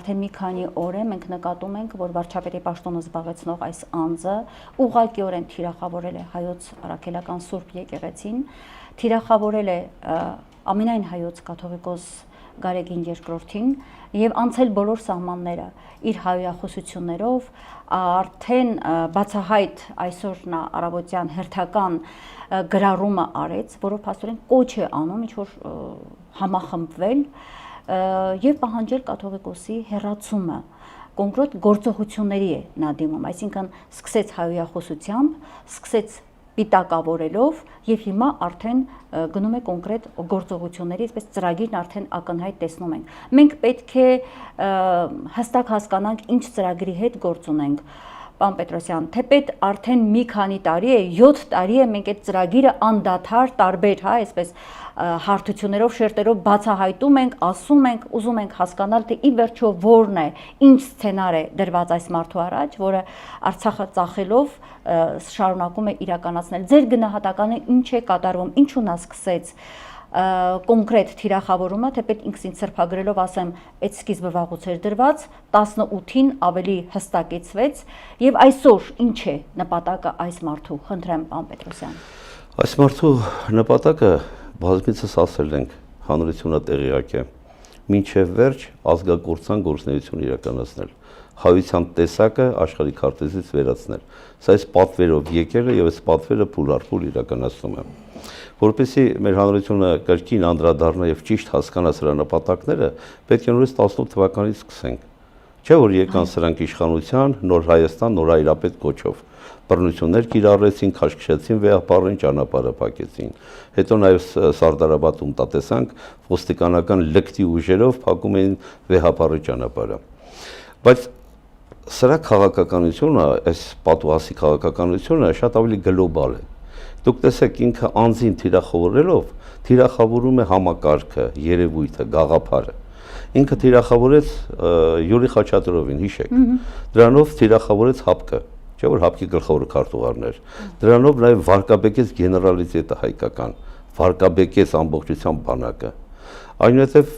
արդեն մի քանի օր է մենք նկատում ենք, որ վարչապետի պաշտոնը զբաղեցնող այս անձը ուղղակիորեն թիրախավորել է հայոց առաքելական Սուրբ եկեղեցին, թիրախավորել է ամենայն հայոց կաթողիկոս Գարեգին II-ին եւ անցել բոլոր սահմանները իր հայրախոսություններով, արդեն բացահայտ այսօր նա առավոտյան հերթական գրառումը արեց, որով փաստորեն կոչ է անում ինչ-որ համախմբվել եւ պահանջել կաթողիկոսի հեռացումը, կոնկրետ գործողությունների է նա դիմում, այսինքն սկսեց հայրախոսությամբ, սկսեց պիտակավորելով եւ հիմա արդեն գնում է կոնկրետ գործողությունների, այսպես ծրագիրն արդեն ակնհայտ տեսնում ենք։ Մենք պետք է հստակ հասկանանք ինչ ծրագրի հետ գործ ունենք։ Պարոն Պետրոսյան, թեպետ արդեն մի քանի տարի է, 7 տարի է մենք այդ ծրագիրը անդադար տարբեր, այսպես հարթություններով, շերտերով բացահայտում ենք, ասում ենք, ուզում ենք հասկանալ, թե ի վերջո որն է, ինչ սցենար է դրված այս մարդու առաջ, որը Արցախը ծախելով շարունակում է իրականացնել։ Ձեր գնահատականը ինչ է կատարվում, ինչու նա սկսեց կոնկրետ թիրախավորումը, թեպետ ինքս ինձ սրբագրելով ասեմ, այդ սկիզբը վաղուց էր դրված, 18-ին ավելի հստակեցվեց եւ այսօր ինչ է նպատակը այս մարդու, խնդրեմ պարոն Պետրոսյան։ Այս մարդու նպատակը բազմիցս ասել ենք, հանրությունը տեղյակ է, մինչև վերջ ազգակործան գործունեություն իրականացնել, հայության տեսակը աշխարհի քարտեզից վերացնել։ Սա այս պատվերով եկել է եւ այս պատվերը փուլ առ փուլ իրականացնում է։ Որպեսզի մեր հանրությունը կրկին անդրադառնա եւ ճիշտ հասկանա սրա նպատակները, պետք է նորից 18 թվականից սկսենք։ Չէ՞ որ եկան սրանք իշխանության, նոր Հայաստան, նոր հայրապետ կոչով, բռնություններ կիրառեցին, քաշքշեցին վեհապարին, ճանապարհը փակեցին։ Հետո նաեւ Սարդարաբադում տեսանք, ոստիկանական լկտի ուժերով փակում էին վեհապարի ճանապարհը։ Բայց սրա քաղաքականությունը, այս պատուհասի քաղաքականությունը շատ ավելի գլոբալ է։ Դուք տեսեք ինքը անձին թիրախավորելով, թիրախավորում է համակարգը, երևույթը, գաղափարը։ Ինքը թիրախավորեց Յուրի Խաչատրովին, հիշեք։ Դրանով թիրախավորեց ՀԱՊԿ-ը, չէ՞ որ ՀԱՊԿ-ի գլխավոր քարտուղարներ։ Դրանով նաև վարկաբեկեց գեներալիտետը հայկական, վարկաբեկեց ամբողջությամբ բանակը։ Այնուհետև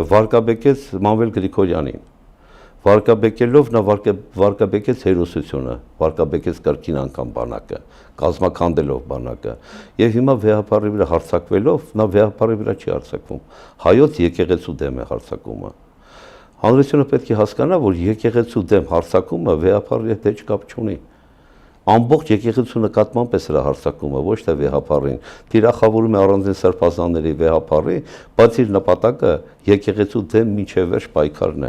վարկաբեկեց Մանվել Գրիգորյանին։ Վարկաբեկելով նա վարկաբեկեց հերոսությունը, վարկաբեկեց կրկին անգամ բանակը, կազմաքանդելով բանակը, եւ հիմա վեհապարի վրա հարձակվելով նա վեհապարի վրա չի հարձակվում, հայոց եկեղեցու դեմ է հարձակումը։ Հանրությունը պետք է հասկանա, որ եկեղեցու դեմ հարձակումը վեհապարի հետ հեչ կապ չունի։ Ամբողջ եկեղեցու նկատմամբ է սրա հարձակումը, ոչ թե վեհապարին։ Թիրախավորում է առանձին սրբազանների վեհապարի, բայց իր նպատակը եկեղեցու դեմ մինչև վերջ պայքարն է։